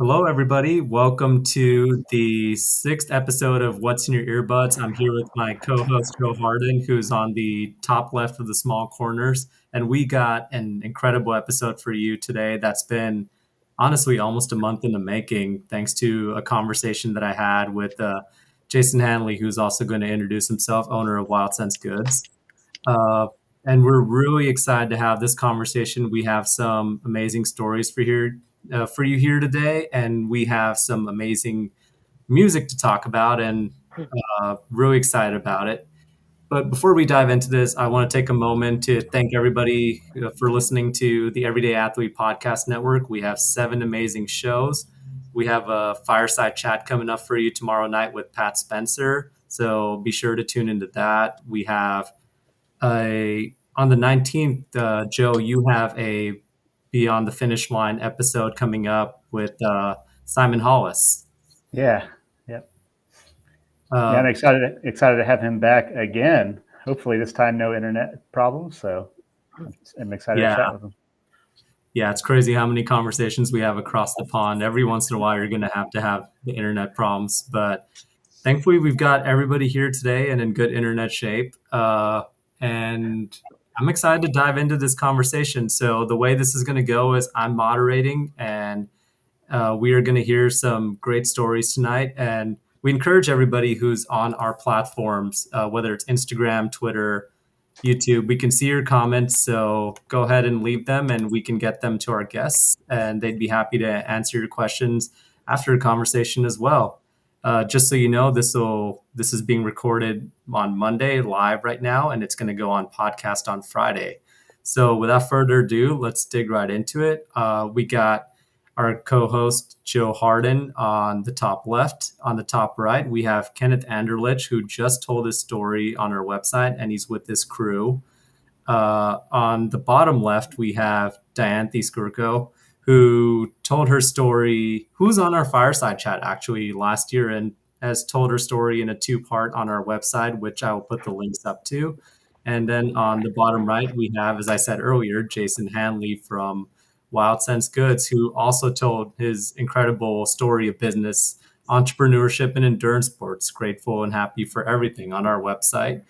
Hello, everybody. Welcome to the sixth episode of What's in Your Earbuds. I'm here with my co host, Joe Harden, who's on the top left of the small corners. And we got an incredible episode for you today that's been honestly almost a month in the making, thanks to a conversation that I had with Jason Hanley, who's also going to introduce himself, owner of Wild Sense Goods. Uh, and we're really excited to have this conversation. We have some amazing stories for you here today, and we have some amazing music to talk about, and really excited about it. But before we dive into this, I want to take a moment to thank everybody for listening to the Everyday Athlete Podcast Network. We have 7 amazing shows. We have a fireside chat coming up for you tomorrow night with Pat Spencer. So be sure to tune into that. We have on the 19th, Joe, you have a Beyond the Finish Line episode coming up with Simon Hollis. Yeah, yep, yeah. I'm Uh, excited to have him back again. Hopefully, this time no internet problems. So I'm excited to yeah, chat with him. yeah, it's crazy how many conversations we have across the pond. Every once in a while, you're going to have the internet problems, but thankfully, we've got everybody here today and in good internet shape. And I'm excited to dive into this conversation. So the way this is going to go is I'm moderating, and we are going to hear some great stories tonight. And we encourage everybody who's on our platforms, whether it's Instagram, Twitter, YouTube, we can see your comments. So go ahead and leave them, and we can get them to our guests, and they'd be happy to answer your questions after the conversation as well. Just so you know, this is being recorded on Monday live right now, and it's going to go on podcast on Friday. So without further ado, let's dig right into it. We got our co-host Joe Harden on the top left. On the top right, we have Kenneth Anderlich, who just told his story on our website, and he's with this crew. On the bottom left, we have Dianthe Skurko, who told her story, who's on our fireside chat actually last year and has told her story in a two-part on our website, which I will put the links up to. And then on the bottom right, we have, as I said earlier, Jason Hanley from Wild Sense Goods, who also told his incredible story of business, entrepreneurship, and endurance sports. Grateful and happy for everything on our website.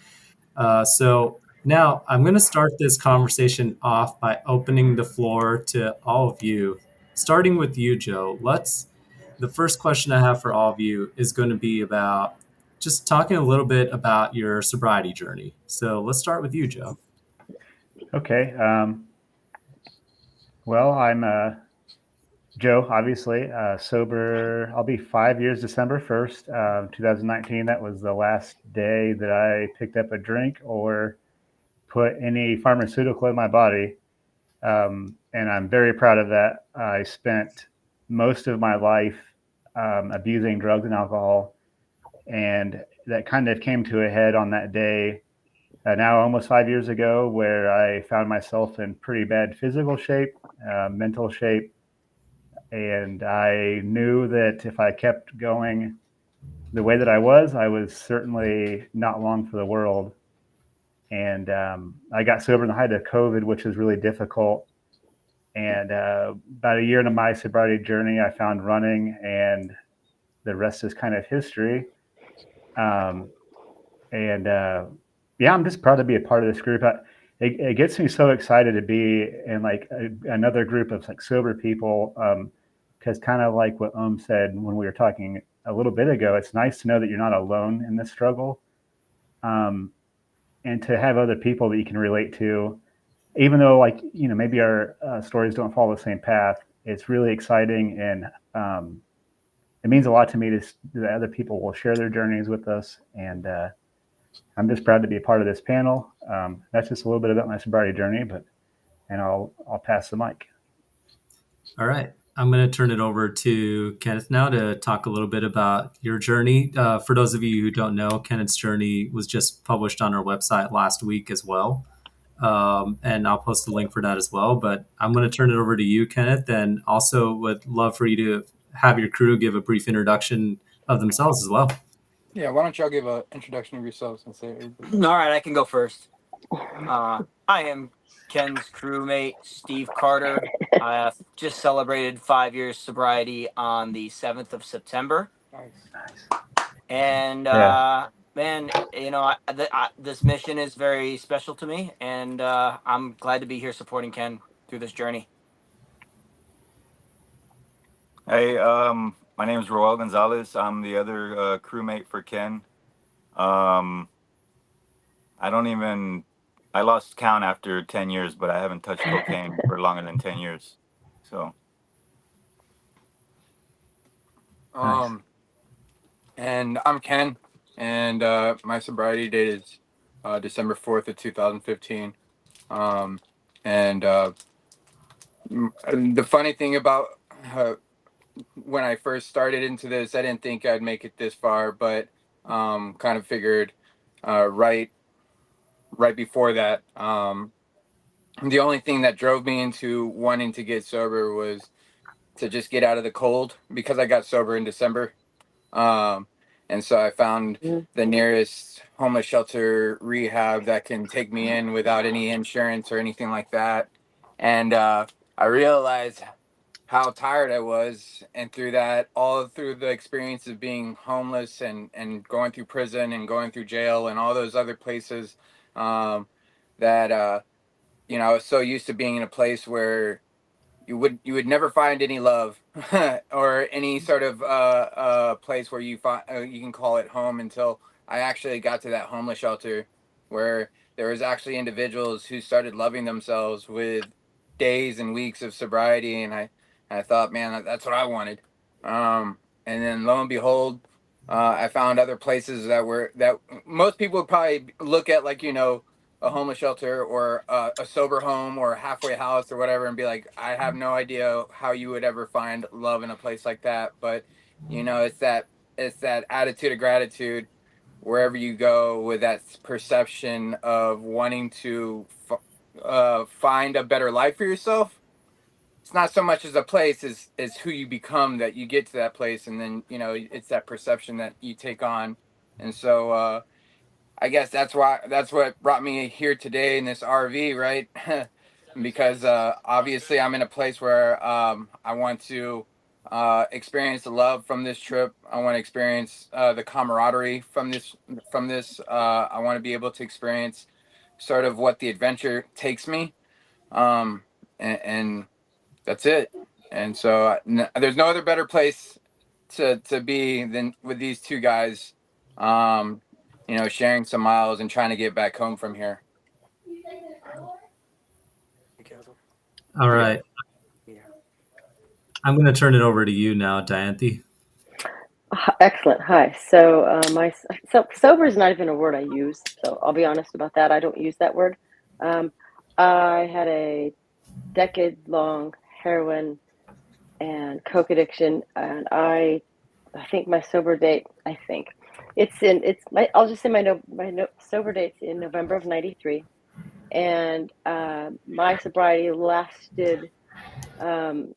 So now I'm going to start this conversation off by opening the floor to all of you, starting with you, Joe. The first question I have for all of you is going to be about just talking a little bit about your sobriety journey. So let's start with you, Joe. Okay. Well, I'm Joe. Obviously, sober. I'll be 5 years December 1st, 2019. That was the last day that I picked up a drink or put any pharmaceutical in my body. And I'm very proud of that. I spent most of my life abusing drugs and alcohol, and that kind of came to a head on that day, now almost 5 years ago, where I found myself in pretty bad physical shape, mental shape, and I knew that if I kept going the way that I was certainly not long for the world. And I got sober in the height of COVID, which was really difficult. And about a year into my sobriety journey, I found running, and the rest is kind of history. Um, and yeah, I'm just proud to be a part of this group. It gets me so excited to be in like another group of like sober people, because kind of like what said when we were talking a little bit ago, it's nice to know that you're not alone in this struggle, um, and to have other people that you can relate to, even though like maybe our stories don't follow the same path. It's really exciting, and it means a lot to me that other people will share their journeys with us. And I'm just proud to be a part of this panel. That's just a little bit about my sobriety journey, and I'll pass the mic. All right. I'm going to turn it over to Kenneth now to talk a little bit about your journey. For those of you who don't know, Kenneth's journey was just published on our website last week as well. And I'll post the link for that as well. But I'm going to turn it over to you, Kenneth, and also would love for you to have your crew give a brief introduction of themselves as well. Yeah, why don't y'all give an introduction of yourselves and say All right, I can go first. I am Ken's crewmate, Steve Carter. I just celebrated 5 years sobriety on the 7th of September. Nice. Nice. And Yeah. man, this mission is very special to me, and I'm glad to be here supporting Ken through this journey. Hey, my name is Roel Gonzalez. I'm the other crewmate for Ken. Um, I don't even, I lost count after 10 years, but I haven't touched cocaine for longer than 10 years. So, Nice. Um, and I'm Ken, and my sobriety date is December 4th of 2015. Um, and the funny thing about uh, when I first started into this, I didn't think I'd make it this far, but kind of figured right before that. The only thing that drove me into wanting to get sober was to just get out of the cold because I got sober in December. Um, and so I found the nearest homeless shelter rehab that can take me in without any insurance or anything like that. And I realized how tired I was. And through that, all through the experience of being homeless and going through prison and going through jail and all those other places, um, that, I was so used to being in a place where you would never find any love or any sort of place where you can call it home until I actually got to that homeless shelter where there was actually individuals who started loving themselves with days and weeks of sobriety, and I thought, man, that's what I wanted. And then lo and behold, I found other places that most people would probably look at, like, a homeless shelter or a sober home or a halfway house or whatever, and be like, I have no idea how you would ever find love in a place like that. But it's that attitude of gratitude wherever you go, with that perception of wanting to find a better life for yourself. It's not so much as a place as who you become that you get to that place, and then it's that perception that you take on. And so I guess that's what brought me here today in this RV, right? Because obviously I'm in a place where I want to experience the love from this trip. I want to experience the camaraderie from this. I want to be able to experience sort of what the adventure takes me, and that's it. And so there's no other better place to be than with these two guys, um, sharing some miles and trying to get back home from here All together. right. I'm going to turn it over to you now, Dianthy. Excellent. Hi. So sober is not even a word I use. So I'll be honest about that. I don't use that word. Um, I had a decade-long heroin and coke addiction, and I think my sober date. I think it's my. I'll just say my sober date's in November of '93, and my sobriety lasted. Um,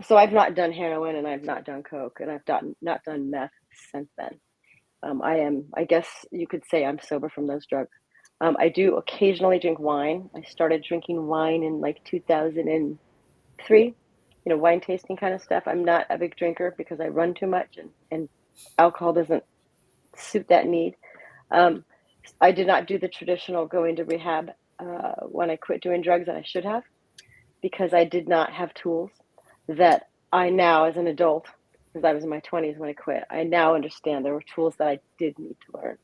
so I've not done heroin and I've not done coke and not done meth since then. I guess you could say I'm sober from those drugs. I do occasionally drink wine. I started drinking wine in like 2003, wine tasting kind of stuff. I'm not a big drinker because I run too much and alcohol doesn't suit that need. Um, I did not do the traditional going to rehab when I quit doing drugs that I should have because I did not have tools that I now, as an adult, because I was in my 20s when I quit, I now understand there were tools that I did need to learn.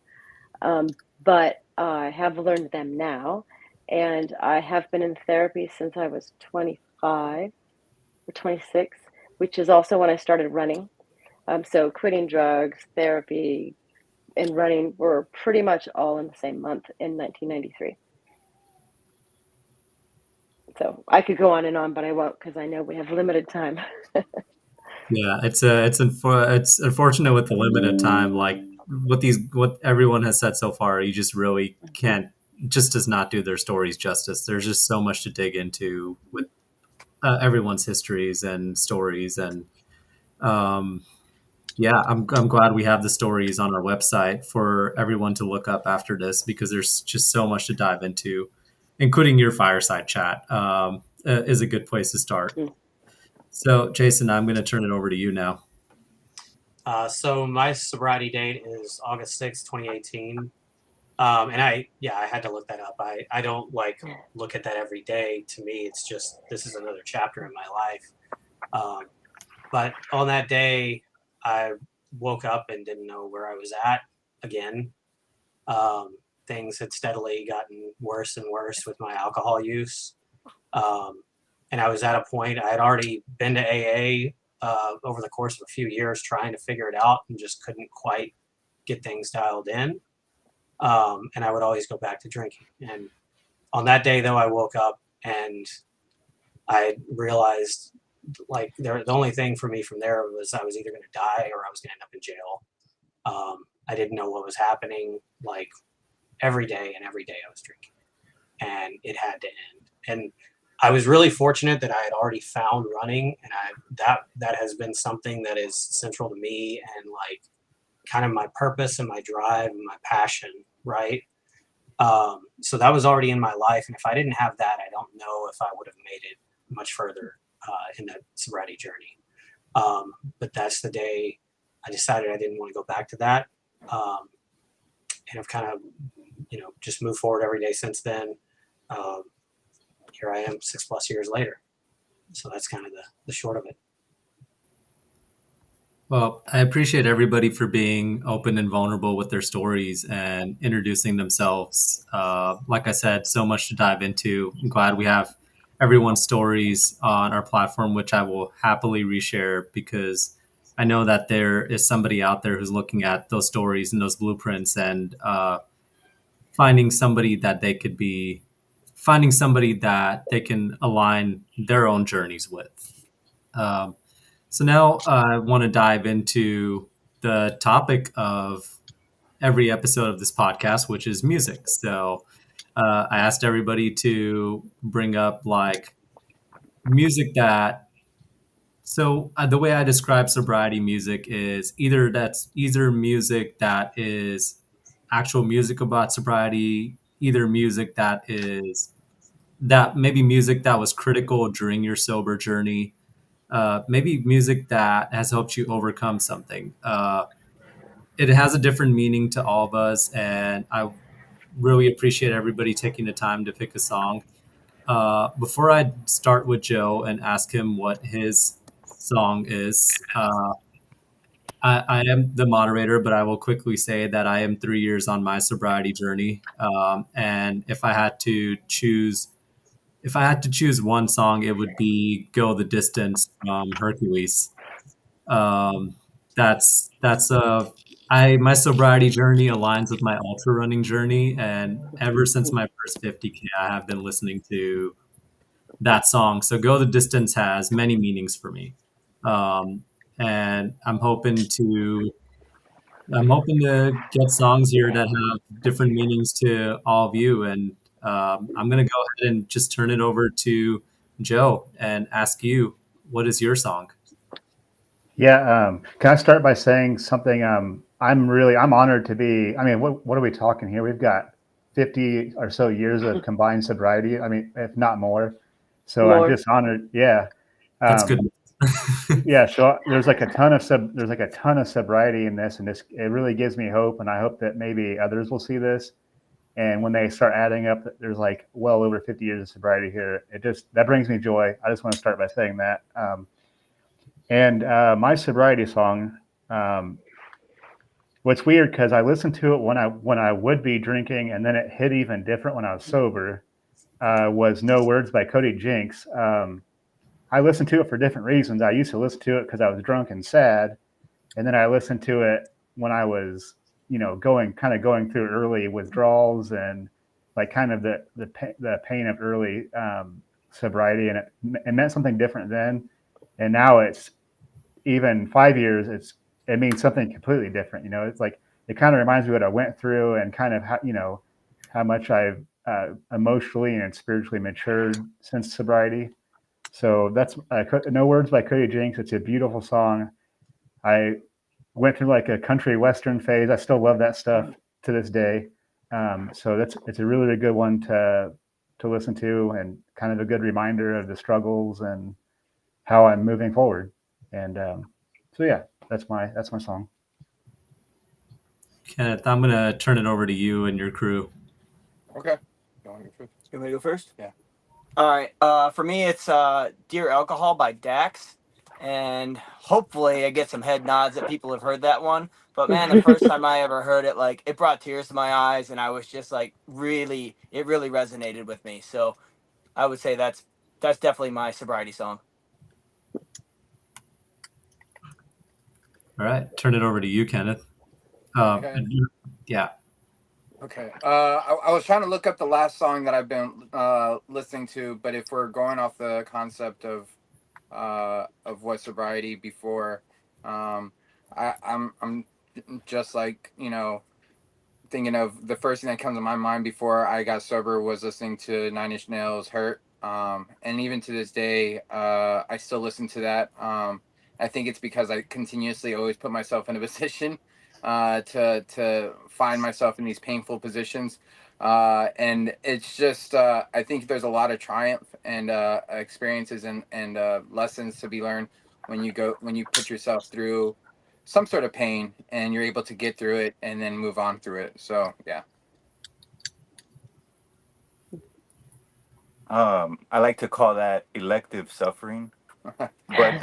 But I have learned them now, and I have been in therapy since I was 25 or 26, which is also when I started running. So quitting drugs, therapy, and running were pretty much all in the same month in 1993. So I could go on and on, but I won't because I know we have limited time. Yeah, it's unfortunate with the limited time. Like what everyone has said so far, you just really can't. It just does not do their stories justice. There's just so much to dig into with everyone's histories and stories, and um, Yeah, I'm glad we have the stories on our website for everyone to look up after this because there's just so much to dive into, including your fireside chat. Is a good place to start. Mm. So, Jason, I'm going to turn it over to you now. So my sobriety date is August 6th, 2018. And I had to look that up. I don't look at that every day. To me, it's just, this is another chapter in my life. But on that day, I woke up and didn't know where I was at again. Things had steadily gotten worse and worse with my alcohol use. And I was at a point, I had already been to AA over the course of a few years trying to figure it out and just couldn't quite get things dialed in. And I would always go back to drinking. And on that day, though, I woke up and I realized the only thing for me from there was I was either going to die or I was going to end up in jail. I didn't know what was happening. Like every day I was drinking, and it had to end. And I was really fortunate that I had already found running, and that has been something that is central to me and like kind of my purpose and my drive and my passion, right? So that was already in my life, and if I didn't have that, I don't know if I would have made it much further in that sobriety journey. But that's the day I decided I didn't want to go back to that, and I've kind of, just moved forward every day since then. Here I am 6+ years later. So that's kind of the short of it. Well, I appreciate everybody for being open and vulnerable with their stories and introducing themselves. Like I said, so much to dive into. I'm glad we have everyone's stories on our platform, which I will happily reshare because I know that there is somebody out there who's looking at those stories and those blueprints and finding somebody that they could be, finding somebody that they can align their own journeys with. Um, so now I want to dive into the topic of every episode of this podcast, which is music. So I asked everybody to bring up like music that. So the way I describe sobriety music is either music that is actual music about sobriety, either music that is that maybe music that was critical during your sober journey, maybe music that has helped you overcome something. It has a different meaning to all of us, and I really appreciate everybody taking the time to pick a song. Before I start with Joe and ask him what his song is, I am the moderator, but I will quickly say that I am 3 years on my sobriety journey, and if I had to choose one song, it would be "Go the Distance" from Hercules. Um, that's I my sobriety journey aligns with my ultra running journey, and ever since my first 50K, I have been listening to that song. So "Go the Distance" has many meanings for me, and I'm hoping to get songs here that have different meanings to all of you. And I'm going to go ahead and just turn it over to Joe and ask you, what is your song? Yeah, can I start by saying something? I'm honored to be. I mean, what are we talking here? We've got 50 or so years of combined sobriety. I mean, if not more. So I'm just honored. Yeah, That's good. yeah. So there's like a ton of sobriety in this, and it really gives me hope. And I hope that maybe others will see this. And when they start adding up, there's like well over 50 years of sobriety here. That brings me joy. I just want to start by saying that. And my sobriety song, what's weird because I listened to it when I would be drinking, and then it hit even different when I was sober. Was "No Words" by Cody Jinks. I listened to it for different reasons. I used to listen to it because I was drunk and sad, and then I listened to it when I was, going through early withdrawals and like kind of the pain of early sobriety, and it meant something different then, and now it's even 5 years. It means something completely different. It's like it kind of reminds me what I went through and kind of how much I've emotionally and spiritually matured since sobriety. So that's "No Words" by Cody Jinks. It's a beautiful song. I went through like a country western phase. I still love that stuff to this day. So it's a really, really good one to listen to, and kind of a good reminder of the struggles and how I'm moving forward. And so yeah, that's my song. Kenneth, I'm gonna turn it over to you and your crew. Okay. You want to go first? You want me to go first? Yeah. All right. For me, it's "Dear Alcohol" by Dax, and hopefully I get some head nods that people have heard that one. But man, the first time I ever heard it, like it brought tears to my eyes, and I was just like, it really resonated with me. So I would say that's definitely my sobriety song. All right, turn it over to you, Kenneth. Okay. Yeah. Okay. I was trying to look up the last song that I've been listening to, but if we're going off the concept of what sobriety before, I'm just like, thinking of the first thing that comes to my mind before I got sober was listening to Nine Inch Nails' "Hurt," and even to this day, I still listen to that. I think it's because I continuously always put myself in a position to find myself in these painful positions, and it's just I think there's a lot of triumph and experiences and lessons to be learned when you put yourself through some sort of pain and you're able to get through it and then move on through it. So yeah. I like to call that elective suffering. But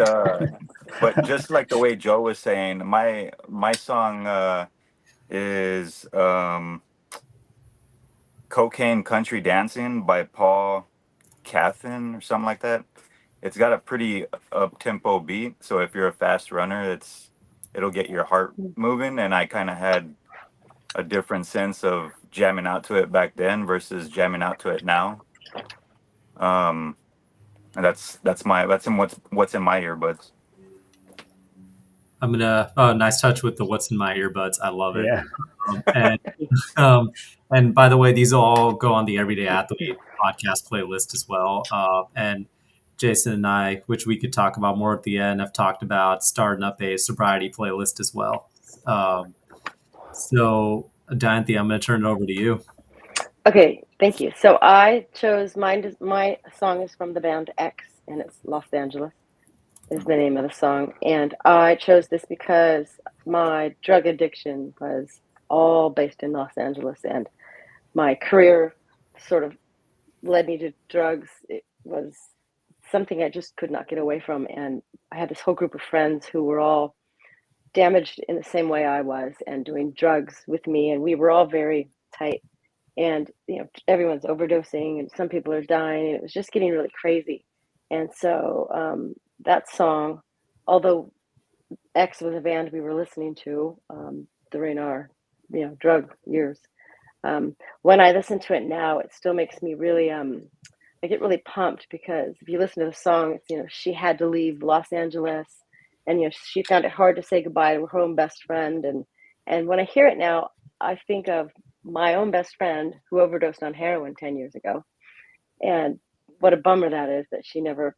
just like the way Joe was saying, my song is "Cocaine Country Dancing" by Paul Cathin or something like that. It's got a pretty up tempo beat, so if you're a fast runner, it'll get your heart moving. And I kind of had a different sense of jamming out to it back then versus jamming out to it now. And that's in what's in my earbuds. I'm gonna nice touch with the "What's in my earbuds." I love it. Yeah. And and by the way, these all go on the Everyday Athlete podcast playlist as well. And Jason and I, which we could talk about more at the end, have talked about starting up a sobriety playlist as well. So, Diantha, I'm going to turn it over to you. Okay, thank you. So I chose mine. My song is from the band X, and it's Los Angeles is the name of the song. And I chose this because my drug addiction was all based in Los Angeles, and my career sort of led me to drugs. It was something I just could not get away from. And I had this whole group of friends who were all damaged in the same way I was and doing drugs with me. And we were all very tight. And, everyone's overdosing and some people are dying. And it was just getting really crazy. And so that song, although X was a band we were listening to during our, drug years, when I listen to it now, it still makes me really, I get really pumped because if you listen to the song, it's, she had to leave Los Angeles and, she found it hard to say goodbye to her own best friend. And when I hear it now, I think of my own best friend who overdosed on heroin 10 years ago. And what a bummer that is that she never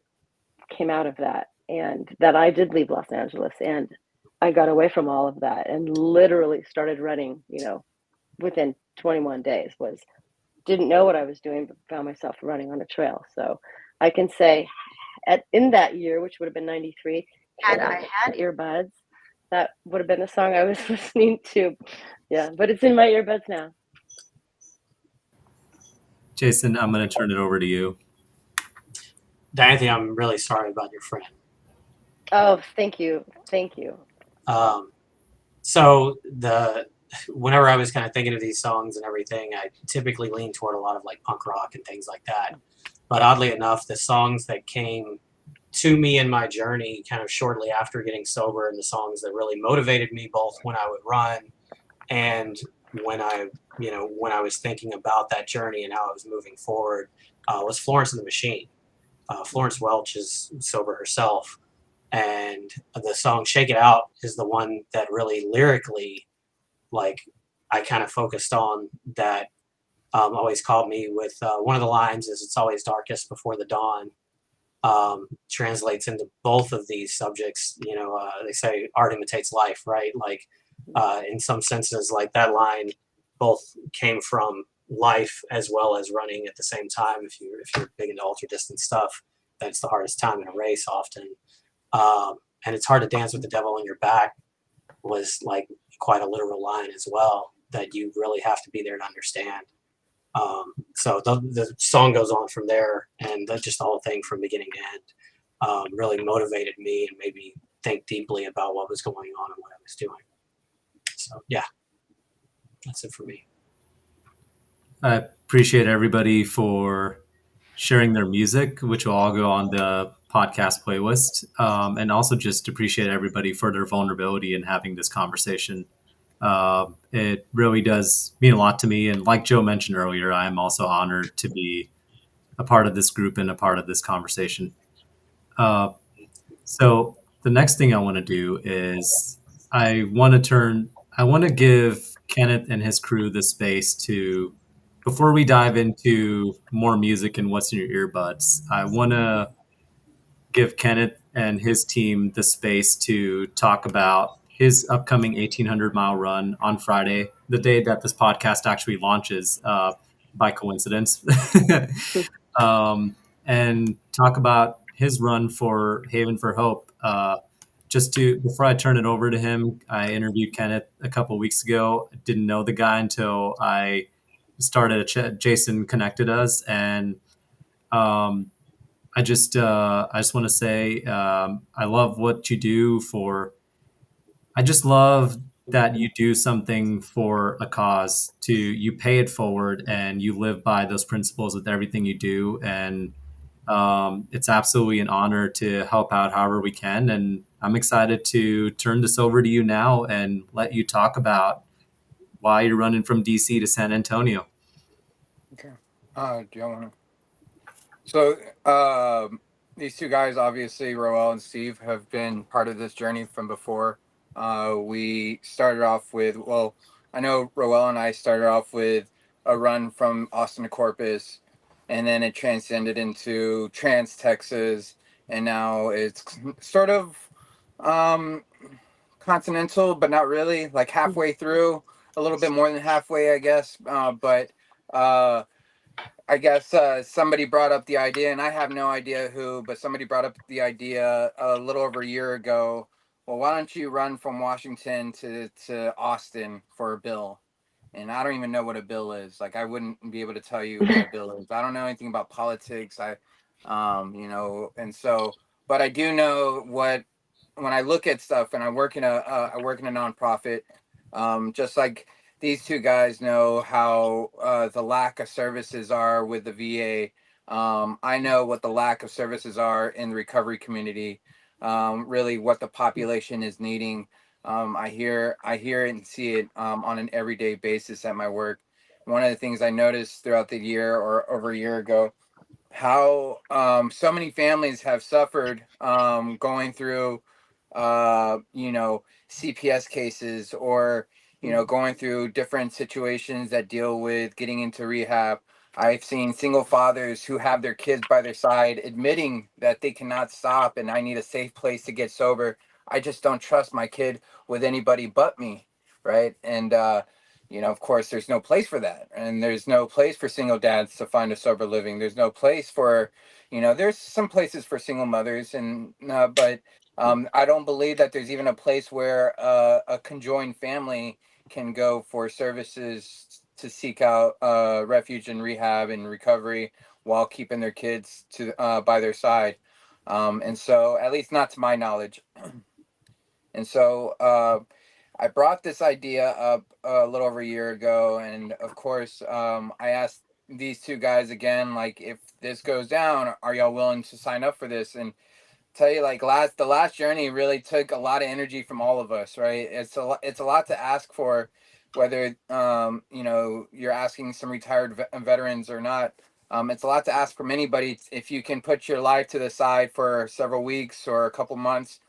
came out of that, and that I did leave Los Angeles and I got away from all of that and literally started running, within 21 days. Didn't know what I was doing, but found myself running on a trail. So I can say in that year, which would have been 93, had I had earbuds, that would have been the song I was listening to. Yeah, but it's in my earbuds now. Jason, I'm going to turn it over to you. Diantha, I'm really sorry about your friend. Oh, thank you. Thank you. So whenever I was kind of thinking of these songs and everything, I typically lean toward a lot of like punk rock and things like that. But oddly enough, the songs that came to me in my journey kind of shortly after getting sober, and the songs that really motivated me both when I would run and when I was thinking about that journey and how I was moving forward, was Florence and the Machine. Florence Welch is sober herself, and the song "Shake It Out" is the one that really lyrically, like, I kind of focused on, that always caught me with one of the lines is "It's always darkest before the dawn." translates into both of these subjects. They say art imitates life, right? Like in some senses, like that line both came from life as well as running at the same time. If you're big into ultra distance stuff, that's the hardest time in a race often. And it's hard to dance with the devil on your back was like quite a literal line as well that you really have to be there to understand. So the song goes on from there, and just the whole thing from beginning to end really motivated me and made me think deeply about what was going on and what I was doing. So yeah, that's it for me. I appreciate everybody for sharing their music, which will all go on the podcast playlist. And also just appreciate everybody for their vulnerability in having this conversation. It really does mean a lot to me. And like Joe mentioned earlier, I am also honored to be a part of this group and a part of this conversation. So the next thing I want to do is I want to give Kenneth and his crew the space to, before we dive into more music and what's in your earbuds, I want to give Kenneth and his team the space to talk about his upcoming 1,800-mile run on Friday, the day that this podcast actually launches, by coincidence, and talk about his run for Haven for Hope. Before I turn it over to him, I interviewed Kenneth a couple of weeks ago. I didn't know the guy until I started a chat. Jason connected us, and I just want to say I love what you do for. I just love that you do something for a cause. You pay it forward and you live by those principles with everything you do, and it's absolutely an honor to help out however we can. And I'm excited to turn this over to you now and let you talk about why you're running from DC to San Antonio. Okay. Do you want to? So these two guys, obviously, Roel and Steve, have been part of this journey from before. We started off with, well, I know Roel and I started off with a run from Austin to Corpus, and then it transcended into Trans Texas, and now it's sort of continental, but not really, like halfway through, a little bit more than halfway, I guess. But I guess somebody brought up the idea, and I have no idea who, but somebody brought up the idea a little over a year ago. Well, why don't you run from Washington to Austin for a bill? And I don't even know what a bill is. Like, I wouldn't be able to tell you what a bill is. I don't know anything about politics. And so, but I do know what, when I look at stuff, and I work in I work in a nonprofit, just like these two guys know how the lack of services are with the VA. I know what the lack of services are in the recovery community. Really, what the population is needing. I hear it and see it on an everyday basis at my work. One of the things I noticed throughout the year or over a year ago, how so many families have suffered going through CPS cases, or going through different situations that deal with getting into rehab. I've seen single fathers who have their kids by their side admitting that they cannot stop and I need a safe place to get sober. I just don't trust my kid with anybody but me, right? And of course, there's no place for that, and there's no place for single dads to find a sober living. There's no place for, there's some places for single mothers, and but I don't believe that there's even a place where a conjoined family can go for services to seek out refuge and rehab and recovery while keeping their kids to by their side. And so, at least not to my knowledge. And so I brought this idea up a little over a year ago. And of course, I asked these two guys again, like, if this goes down, are y'all willing to sign up for this? And tell you, like, the last journey really took a lot of energy from all of us, right? It's a lot to ask for, whether you're asking some retired veterans or not. It's a lot to ask from anybody if you can put your life to the side for several weeks or a couple months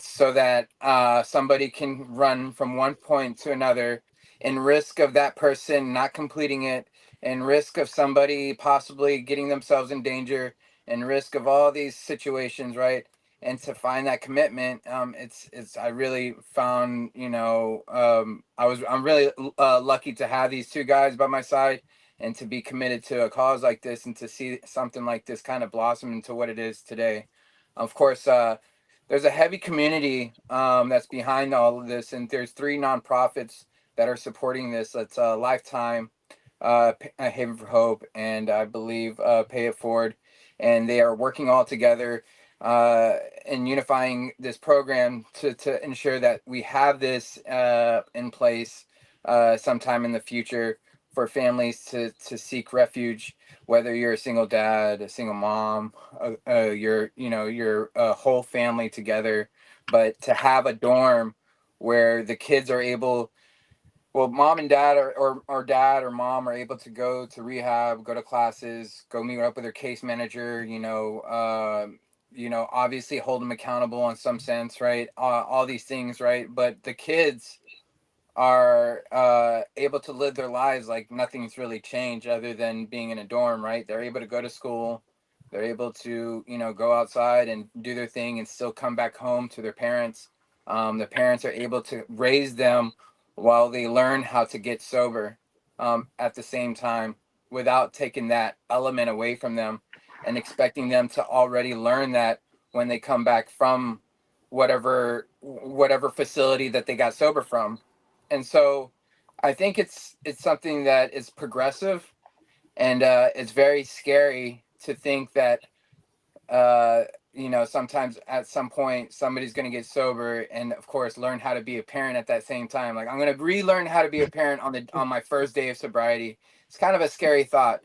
so that somebody can run from one point to another, in risk of that person not completing it, in risk of somebody possibly getting themselves in danger, and risk of all these situations, right? And to find that commitment, it's I really found, I'm really lucky to have these two guys by my side and to be committed to a cause like this and to see something like this kind of blossom into what it is today. Of course, there's a heavy community that's behind all of this, and there's three nonprofits that are supporting this. That's Lifetime, Haven for Hope, and I believe Pay It Forward, and they are working all together and unifying this program to ensure that we have this in place sometime in the future for families to seek refuge, whether you're a single dad, a single mom, you're a whole family together, but to have a dorm where the kids are able, well, mom and dad or dad or mom are able to go to rehab, go to classes, go meet up with their case manager, obviously hold them accountable in some sense, right? All these things, right? But the kids are able to live their lives like nothing's really changed other than being in a dorm, right? They're able to go to school. They're able to, go outside and do their thing and still come back home to their parents. The parents are able to raise them while they learn how to get sober at the same time without taking that element away from them and expecting them to already learn that when they come back from whatever facility that they got sober from. And so I think it's something that is progressive, and it's very scary to think that sometimes at some point somebody's going to get sober and of course learn how to be a parent at that same time. Like, I'm going to relearn how to be a parent on my first day of sobriety. It's kind of a scary thought,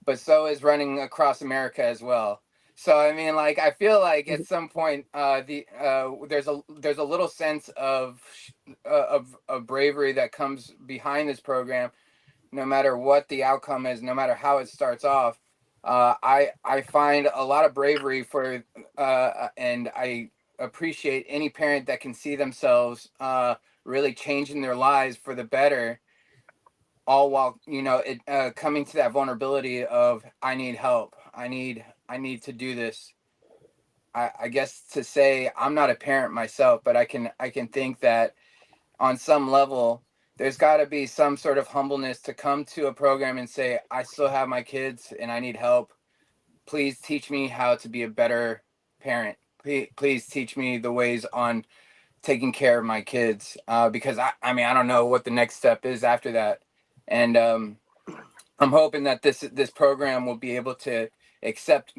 but so is running across America as well. So I mean, like, I feel like at some point, there's a little sense of bravery that comes behind this program, no matter what the outcome is, no matter how it starts off. I find a lot of bravery and I appreciate any parent that can see themselves really changing their lives for the better, all while coming to that vulnerability of, I need help, I need to do this. I guess to say I'm not a parent myself, but I can think that on some level there's got to be some sort of humbleness to come to a program and say, I still have my kids and I need help. Please teach me how to be a better parent. Please teach me the ways on taking care of my kids, because I mean, I don't know what the next step is after that. And I'm hoping that this program will be able to accept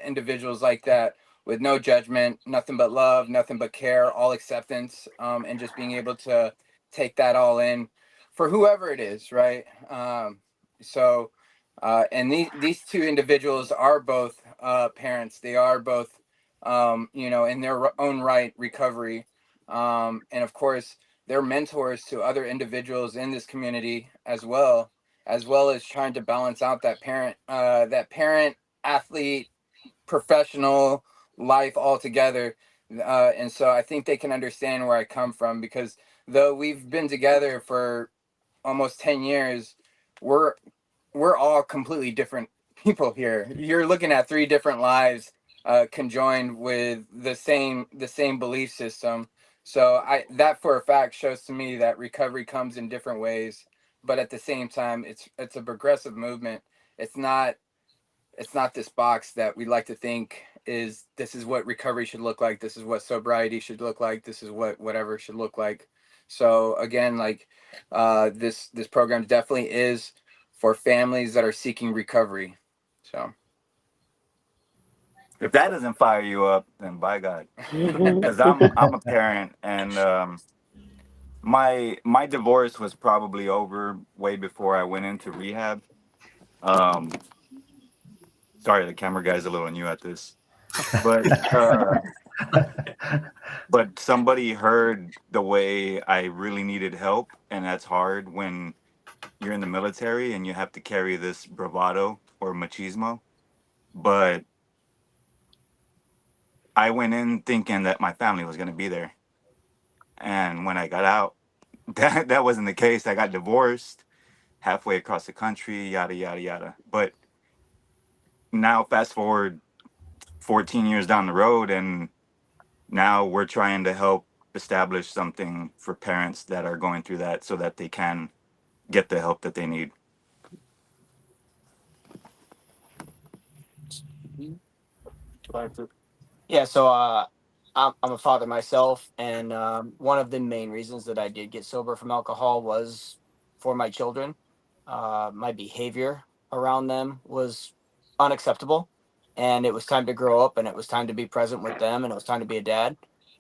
individuals like that with no judgment, nothing but love, nothing but care, all acceptance, and just being able to take that all in for whoever it is, right? And these two individuals are both parents. They are both, in their own right, recovery, and of course, they're mentors to other individuals in this community as well as trying to balance out that parent athlete professional life altogether. And so I think they can understand where I come from, because though we've been together for almost 10 years, we're we're all completely different people here. You're looking at three different lives conjoined with the same belief system. So I that for a fact shows to me that recovery comes in different ways, but at the same time, it's a progressive movement. It's not it's not this box that we like to think is, this is what recovery should look like, this is what sobriety should look like, this is what whatever should look like. So again, like, this program definitely is for families that are seeking recovery. So If that doesn't fire you up, then by God, because I'm a parent, and my divorce was probably over way before I went into rehab. Um, Sorry, the camera guy's a little new at this, but somebody heard the way I really needed help, and that's hard when you're in the military and you have to carry this bravado or machismo. But I went in thinking that my family was going to be there, and when I got out, that wasn't the case. I got divorced halfway across the country, yada yada yada. But now, fast forward 14 years down the road, and now we're trying to help establish something for parents that are going through that so that they can get the help that they need. Yeah, so I'm a father myself, and one of the main reasons that I did get sober from alcohol was for my children. My behavior around them was unacceptable, and it was time to grow up, and it was time to be present with them, and it was time to be a dad,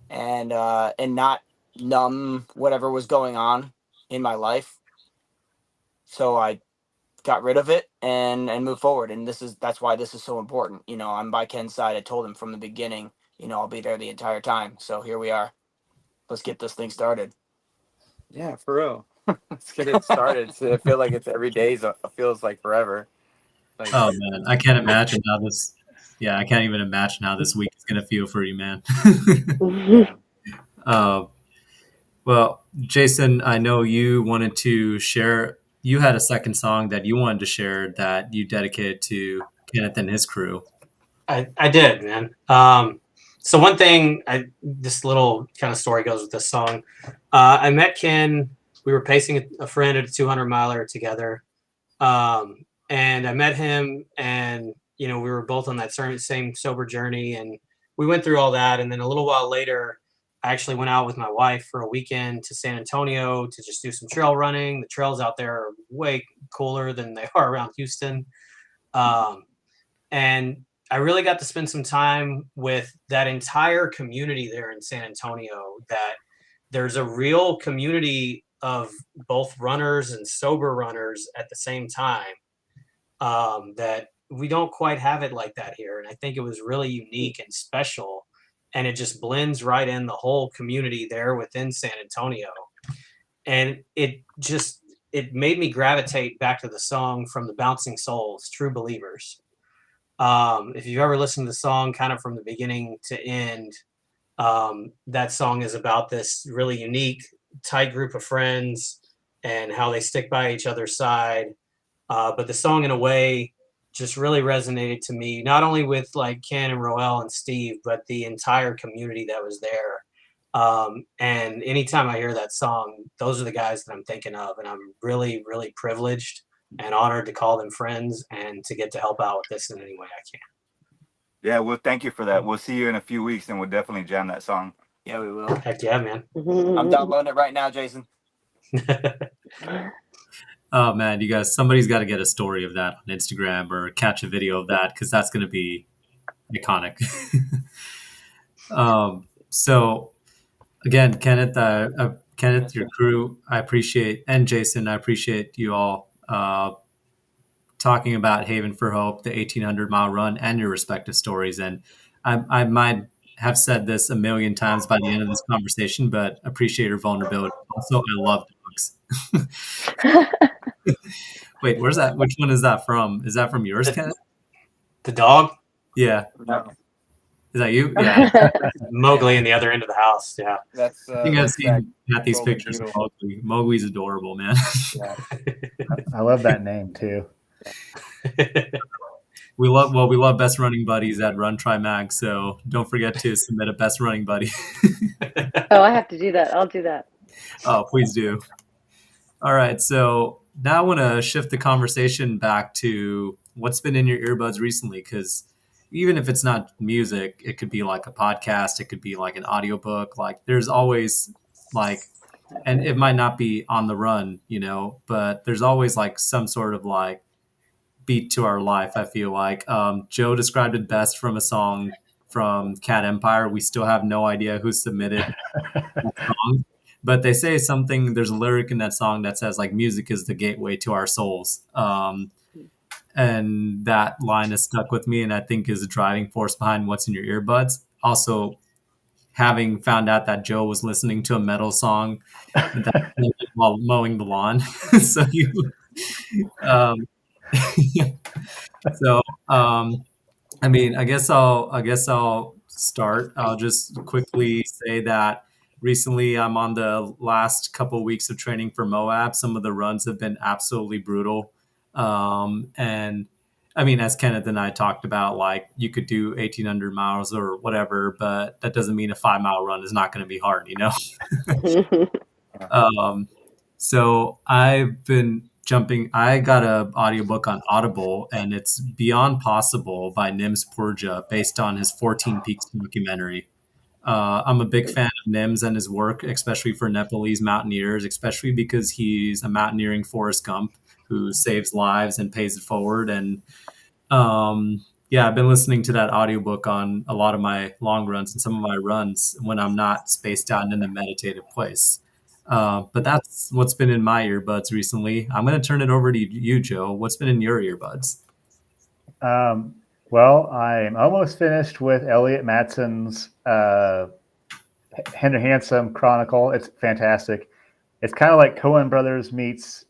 and not numb whatever was going on in my life. So I got rid of it and move forward. And that's why this is so important. You know, I'm by Ken's side. I told him from the beginning, you know, I'll be there the entire time. So here we are. Let's get this thing started. Yeah, for real. Let's get it started. I feel like it's every day feels like forever. Like, Oh man, I can't imagine how this. Yeah, I can't even imagine how this week is gonna feel for you, man. uh, well, Jason, I know you wanted to share. You had a second song that you wanted to share that you dedicated to Kenneth and his crew. I did, man. So one thing, this little kind of story goes with this song. I met Ken. We were pacing a friend at a 200 miler together, and I met him, and you know we were both on that same sober journey, and we went through all that. And then a little while later, I actually went out with my wife for a weekend to San Antonio to just do some trail running. The trails out there are way cooler than they are around Houston. And I really got to spend some time with that entire community there in San Antonio. That there's a real community of both runners and sober runners at the same time. That we don't quite have it like that here, and I think it was really unique and special. And it just blends right in the whole community there within San Antonio, and it made me gravitate back to the song from the Bouncing Souls, "True Believers." If you've ever listened to the song kind of from the beginning to end, that song is about this really unique, tight group of friends and how they stick by each other's side. But the song, in a way, just really resonated to me, not only with like Ken and Roel and Steve, but the entire community that was there. And anytime I hear that song, those are the guys that I'm thinking of. And I'm really, really privileged and honored to call them friends and to get to help out with this in any way I can. Yeah, well, thank you for that. We'll see you in a few weeks, and we'll definitely jam that song. Yeah, we will. Heck yeah, man. I'm downloading it right now, Jason. Oh man, you guys, somebody's got to get a story of that on Instagram or catch a video of that because that's going to be iconic. So again, Kenneth, your crew, I appreciate, and Jason, I appreciate you all talking about Haven for Hope, the 1,800-mile run, and your respective stories. And I might have said this a million times by the end of this conversation, but appreciate your vulnerability. Also, I love dogs. Wait, where's that? Which one is that from? Is that from yours, Kenneth? The dog? Yeah. No. Is that you? Yeah. Mowgli in the other end of the house. Yeah. That's I think I've seen Kathy's golden pictures of doodle. Mowgli. Mowgli's adorable, man. Yeah. I love that name too. We love best running buddies at Run Try Mag, so don't forget to submit a best running buddy. Oh, I have to do that. I'll do that. Oh, please do. All right, so now I want to shift the conversation back to what's been in your earbuds recently, because even if it's not music, it could be like a podcast, it could be like an audiobook. Like there's always like, and it might not be on the run, you know, but there's always like some sort of like beat to our life. I feel like Joe described it best from a song from Cat Empire. We still have no idea who submitted that song, but they say something. There's a lyric in that song that says like music is the gateway to our souls, and that line has stuck with me, and I think is a driving force behind what's in your earbuds. Also, having found out that Joe was listening to a metal song while mowing the lawn, so you. So, I mean, I guess I'll start. I'll just quickly say that recently I'm on the last couple of weeks of training for Moab. Some of the runs have been absolutely brutal, and I mean, as Kenneth and I talked about, like you could do 1,800 miles or whatever, but that doesn't mean a 5 mile run is not going to be hard, you know? um, so I've been jumping. I got a audiobook on Audible, and it's Beyond Possible by Nims Purja, based on his 14 Peaks documentary. I'm a big fan of Nims and his work, especially for Nepalese mountaineers, especially because he's a mountaineering Forrest Gump who saves lives and pays it forward. And yeah, I've been listening to that audiobook on a lot of my long runs and some of my runs when I'm not spaced out in a meditative place. But that's what's been in my earbuds recently. I'm going to turn it over to you, Joe. What's been in your earbuds? Well, I'm almost finished with Elliot Matson's Henry Handsome Chronicle. It's fantastic. It's kind of like Coen Brothers meets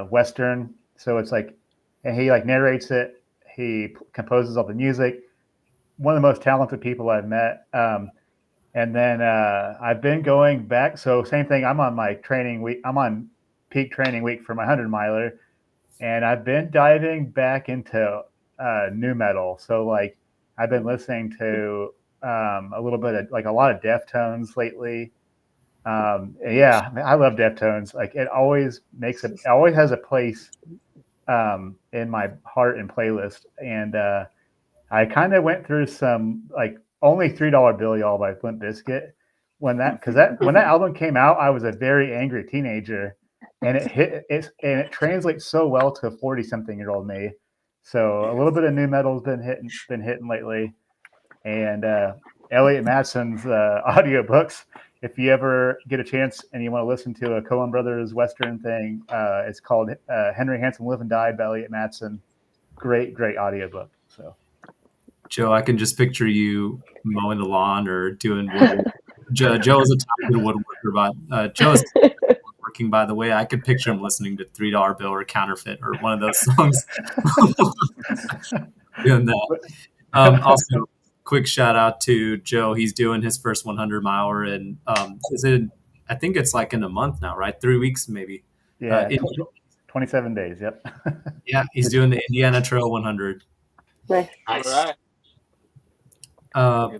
Western. So it's like, and he like narrates it. He composes all the music. One of the most talented people I've met. And then I've been going back. So same thing. I'm on my training week. I'm on peak training week for my 100 miler, and I've been diving back into new metal. So like I've been listening to a little bit of like a lot of Deftones lately. Yeah, I love Deftones. Like it always has a place in my heart and playlist. And I kind of went through some like only $3 Bill Y'all by Limp Bizkit when that album came out. I was a very angry teenager, and it translates so well to a 40-something-year-old me. So a little bit of new metal's been hitting lately, and Elliot Matson's audiobooks. If you ever get a chance and you want to listen to a Coen Brothers Western thing, it's called Henry Handsome Live and Die by Elliot Matson. Great audiobook. So. Joe, I can just picture you mowing the lawn or doing woodwork. Joe is a talented woodworker, but Joe is woodworking, by the way. I could picture him listening to $3 Bill or Counterfeit or one of those songs. Doing that. Also, quick shout out to Joe. He's doing his first 100 miler, and I think it's like in a month now, right? 3 weeks maybe. Yeah, 27 days. Yep. Yeah, he's doing the Indiana Trail 100. Nice. All right. I'm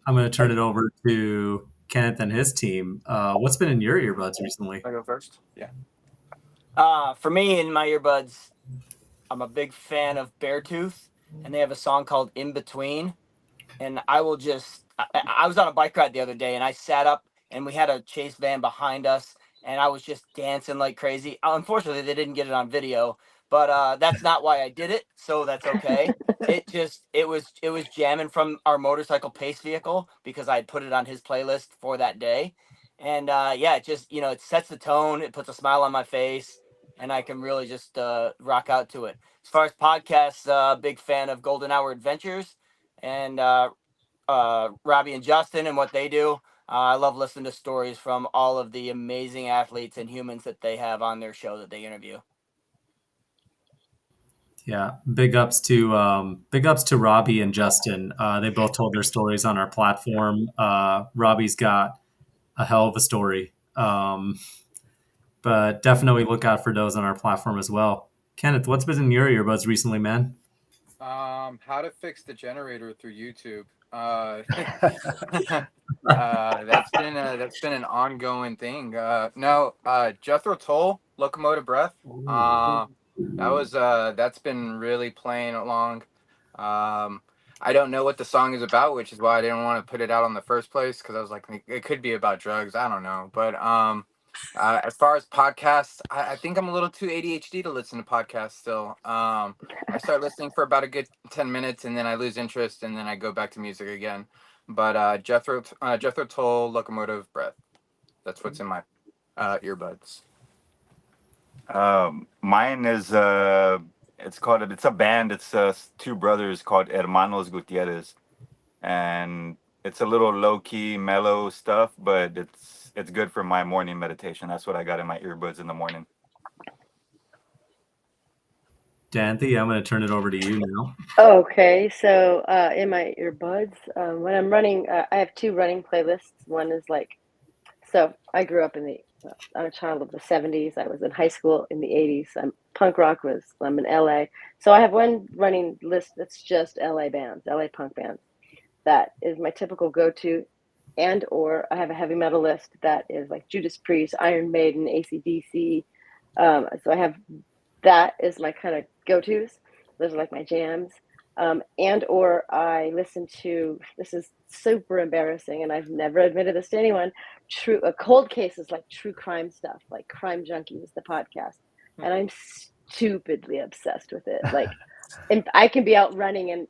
going to turn it over to Kenneth and his team. What's been in your earbuds recently? I go first. Yeah. For me, in my earbuds, I'm a big fan of Beartooth, and they have a song called "In Between." And I will just, I was on a bike ride the other day, and I sat up, and we had a chase van behind us, and I was just dancing like crazy. Unfortunately, they didn't get it on video, but that's not why I did it, so that's okay. It was jamming from our motorcycle pace vehicle because I had put it on his playlist for that day, and yeah, it just it sets the tone, it puts a smile on my face, and I can really just rock out to it. As far as podcasts, big fan of Golden Hour Adventures and Robbie and Justin and what they do. I love listening to stories from all of the amazing athletes and humans that they have on their show that they interview. Yeah, big ups to Robbie and Justin. They both told their stories on our platform. Robbie's got a hell of a story, but definitely look out for those on our platform as well. Kenneth, what's been in your earbuds recently, man? How to fix the generator through YouTube. That's been an ongoing thing. No, Jethro Tull, Locomotive Breath. That's been really playing along. I don't know what the song is about, which is why I didn't want to put it out on the first place, because I was like, it could be about drugs. I don't know, but as far as podcasts, I think I'm a little too ADHD to listen to podcasts still. I start listening for about a good 10 minutes, and then I lose interest, and then I go back to music again. But Jethro Tull, Locomotive Breath. That's what's in my earbuds. Mine is it's a band. It's two brothers called Hermanos Gutierrez, and it's a little low key, mellow stuff, but it's good for my morning meditation. That's what I got in my earbuds in the morning. Danthy, I'm going to turn it over to you now. Okay, so in my earbuds, when I'm running, I have two running playlists. One is so I grew up I'm a child of the 70s. I was in high school in the 80s. I'm punk rock was, I'm in LA. So I have one running list that's just LA bands, LA punk bands. That is my typical go-to. And or I have a heavy metal list that is like Judas Priest, Iron Maiden, AC/DC. So I have that is my kind of go-tos. Those are like my jams. And or I listen to, this is super embarrassing and I've never admitted this to anyone, true cold cases, like true crime stuff, like Crime Junkies, the podcast. And I'm stupidly obsessed with it. Like, and I can be out running and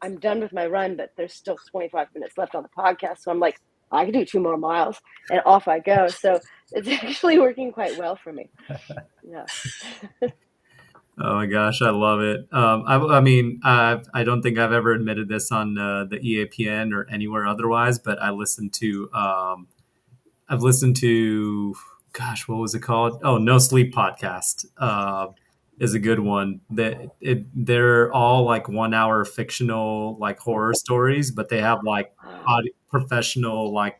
I'm done with my run, but there's still 25 minutes left on the podcast. So I'm like, I can do 2 more miles and off I go. So it's actually working quite well for me. Yeah. Oh my gosh, I love it. I mean, I don't think I've ever admitted this on the EAPN or anywhere otherwise, but I've listened to, gosh, what was it called? Oh, No Sleep Podcast is a good one. They're all like 1 hour fictional like horror stories, but they have like professional like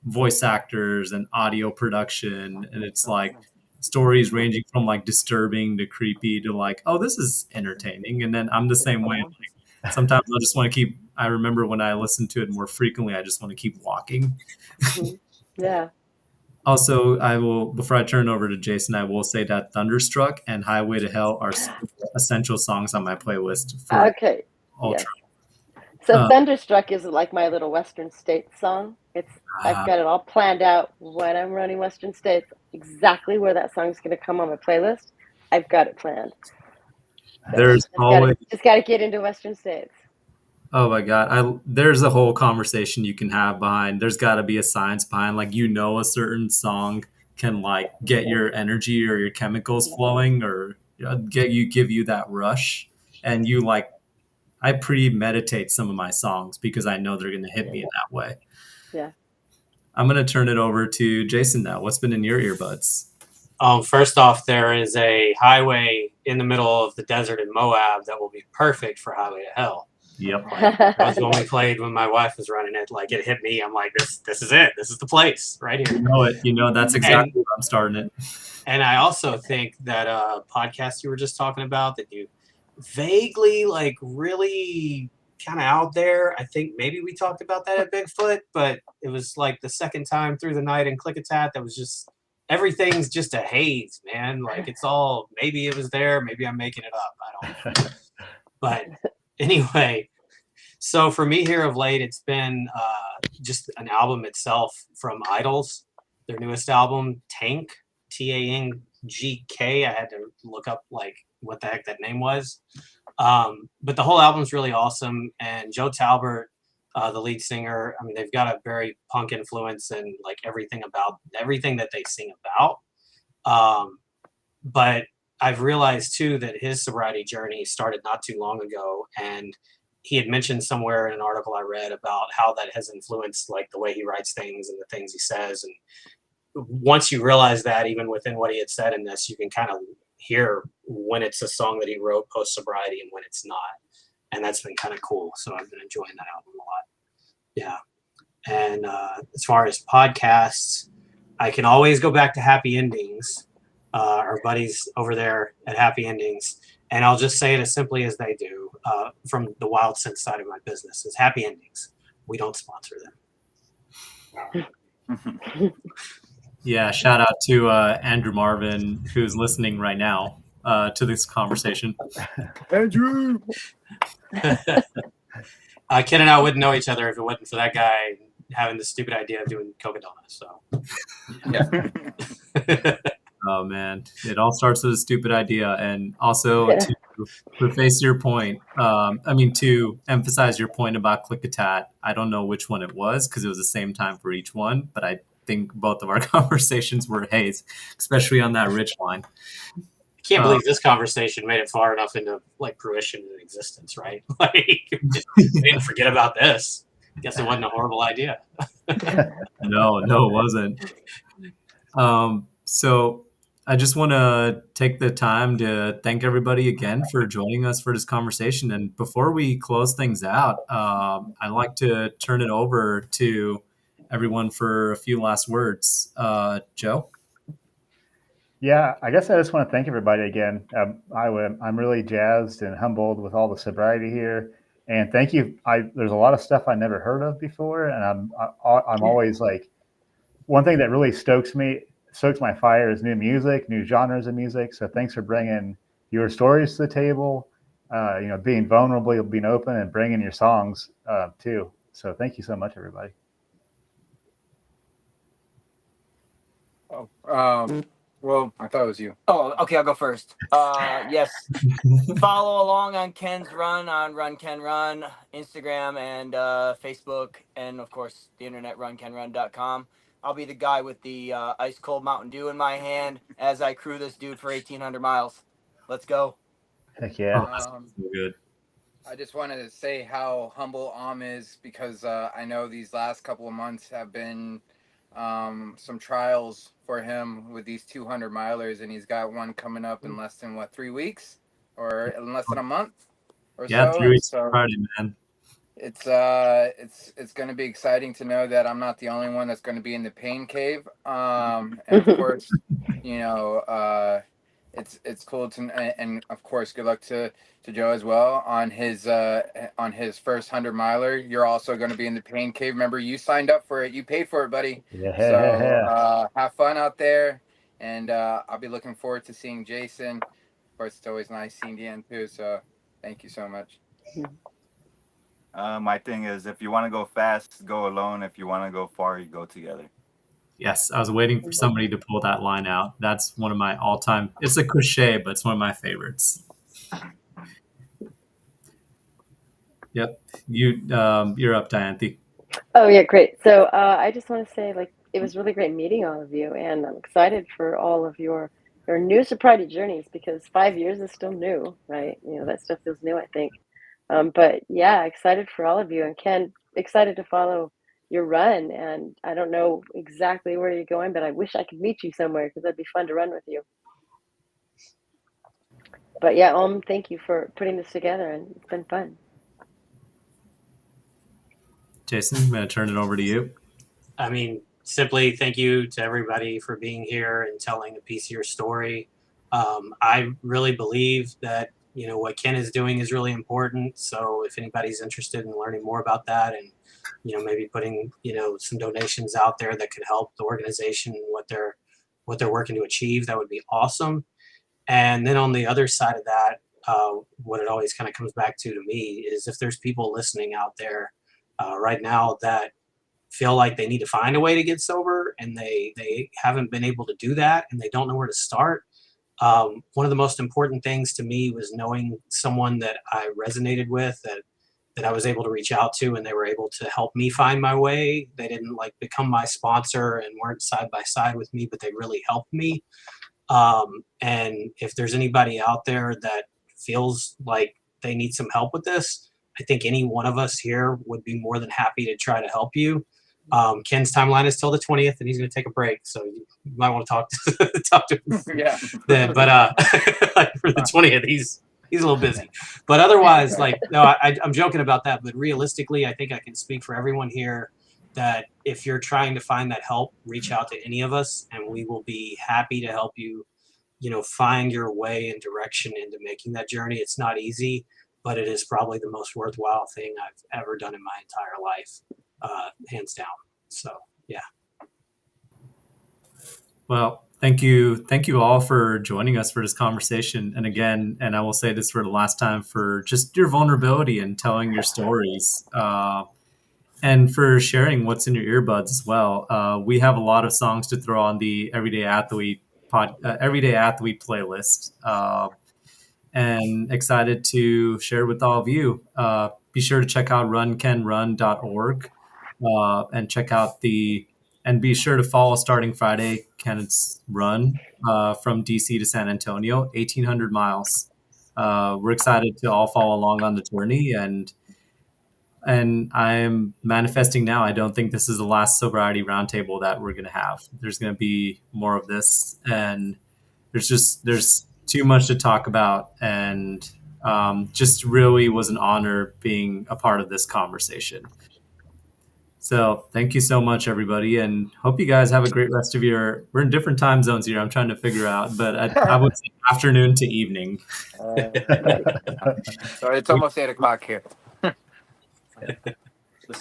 voice actors and audio production, and it's like stories ranging from like disturbing to creepy to like, oh, this is entertaining. And then I'm the same way. Like, sometimes I just want to keep. I remember when I listened to it more frequently, I just want to keep walking. Yeah. Also, I will, before I turn over to Jason, I will say that Thunderstruck and Highway to Hell are essential songs on my playlist for Okay. Ultra. Yes. So Thunderstruck is like my little Western States song. I've got it all planned out when I'm running Western States, exactly where that song's going to come on my playlist. I've got it planned. So there's always just got to get into Western States. Oh my God. There's a whole conversation you can have behind. There's got to be a science behind, like, a certain song can like get your energy or your chemicals flowing or give you that rush. And you like, I premeditate some of my songs because I know they're going to hit me in that way. Yeah. I'm going to turn it over to Jason now. What's been in your earbuds? First off, there is a highway in the middle of the desert in Moab that will be perfect for Highway to Hell. Yep. That was the one we played when my wife was running it. Like, it hit me. I'm like, this is it. This is the place right here. You know, that's exactly where I'm starting it. And I also think that podcast you were just talking about that you vaguely, like, really kind of out there. I think maybe we talked about that at Bigfoot, but it was like the second time through the night in Klickitat that was just, everything's just a haze, man. Like, it's all, maybe it was there, maybe I'm making it up. I don't know. But anyway, so for me here of late, it's been just an album itself from Idols, their newest album, Tank, Tangk. I had to look up like what the heck that name was. But the whole album's really awesome. And Joe Talbert, the lead singer, I mean, they've got a very punk influence and like everything that they sing about. But I've realized too that his sobriety journey started not too long ago, and he had mentioned somewhere in an article I read about how that has influenced like the way he writes things and the things he says. And once you realize that, even within what he had said in this, you can kind of hear when it's a song that he wrote post sobriety and when it's not. And that's been kind of cool. So I've been enjoying that album a lot. Yeah. And as far as podcasts, I can always go back to Happy Endings. Our buddies over there at Happy Endings, and I'll just say it as simply as they do, from the Wild Sense side of my business, is Happy Endings. We don't sponsor them. Yeah, shout out to Andrew Marvin, who's listening right now to this conversation. Andrew! Ken and I wouldn't know each other if it wasn't for that guy having the stupid idea of doing Coca Donuts. So, yeah. Oh man, it all starts with a stupid idea. And also to preface your point, to emphasize your point about Klickitat, I don't know which one it was because it was the same time for each one, but I think both of our conversations were haze, especially on that Rich line. I can't believe this conversation made it far enough into like fruition and existence, right? Like, we didn't forget about this. I guess it wasn't a horrible idea. No, it wasn't. So I just want to take the time to thank everybody again for joining us for this conversation. And before we close things out, I'd like to turn it over to everyone for a few last words. Joe? Yeah, I guess I just want to thank everybody again. I'm really jazzed and humbled with all the sobriety here, and thank you. There's a lot of stuff I never heard of before, and I'm always like, one thing that really stokes my fire is new music, new genres of music. So thanks for bringing your stories to the table. Being vulnerable, being open, and bringing your songs too. So thank you so much, everybody. Oh, well, I thought it was you. Oh, okay, I'll go first. Yes, follow along on Ken's run on Run Ken Run, Instagram and Facebook, and of course the internet runkenrun.com. I'll be the guy with the ice cold Mountain Dew in my hand as I crew this dude for 1,800 miles. Let's go. Heck yeah. Oh, that's so good. I just wanted to say how humble is because I know these last couple of months have been some trials for him with these 200 milers, and he's got one coming up in less than 3 weeks or in less than a month or Yeah, so. 3 And weeks so Friday, man. it's going to be exciting to know that I'm not the only one that's going to be in the pain cave. And of course, you know, it's cool to, and of course, good luck to Joe as well on his first 100 miler. You're also going to be in the pain cave. Remember, you signed up for it, you paid for it, buddy. So Yeah. have fun out there, and I'll be looking forward to seeing Jason. Of course, it's always nice seeing Deanne too. So thank you so much. My thing is, if you want to go fast, go alone. If you want to go far, you go together. Yes, I was waiting for somebody to pull that line out. That's one of my all-time. It's a cliche, but it's one of my favorites. Yep, you're up, Dianthe. Oh yeah, great. So I just want to say, like, it was really great meeting all of you, and I'm excited for all of your new sobriety journeys because 5 years is still new, right? You know, that stuff feels new, I think. But yeah, excited for all of you, and Ken, excited to follow your run. And I don't know exactly where you're going, but I wish I could meet you somewhere because that'd be fun to run with you. But yeah, thank you for putting this together, and it's been fun. Jason, I'm going to turn it over to you. I mean, simply thank you to everybody for being here and telling a piece of your story. I really believe that, you know, what Ken is doing is really important. So if anybody's interested in learning more about that and, you know, maybe putting, you know, some donations out there that could help the organization and what they're working to achieve, that would be awesome. And then on the other side of that, what it always kind of comes back to me is if there's people listening out there right now that feel like they need to find a way to get sober and they haven't been able to do that and they don't know where to start. One of the most important things to me was knowing someone that I resonated with, that I was able to reach out to, and they were able to help me find my way. They didn't like become my sponsor and weren't side by side with me, but they really helped me. And if there's anybody out there that feels like they need some help with this, I think any one of us here would be more than happy to try to help you. Ken's timeline is till the 20th, and he's going to take a break, so you might want to talk to him. Yeah. Then, but like for the 20th, he's a little busy. But otherwise, like, no, I'm joking about that. But realistically, I think I can speak for everyone here that if you're trying to find that help, reach out to any of us, and we will be happy to help you, you know, find your way and direction into making that journey. It's not easy, but it is probably the most worthwhile thing I've ever done in my entire life, hands down. So, yeah. Well, thank you all for joining us for this conversation. And again, and I will say this for the last time, for just your vulnerability and telling your stories, and for sharing what's in your earbuds as well. We have a lot of songs to throw on the Everyday Athlete playlist, and excited to share with all of you. Be sure to check out runkenrun.org, and check out and be sure to follow Starting Friday Ken's run from DC to San Antonio, 1,800 miles. We're excited to all follow along on the journey, and I'm manifesting now. I don't think this is the last sobriety roundtable that we're going to have. There's going to be more of this, and there's too much to talk about, and just really was an honor being a part of this conversation. So thank you so much, everybody, and hope you guys have a great rest of your. We're in different time zones here. I'm trying to figure out, but I would say afternoon to evening. So it's almost 8 o'clock here. The sun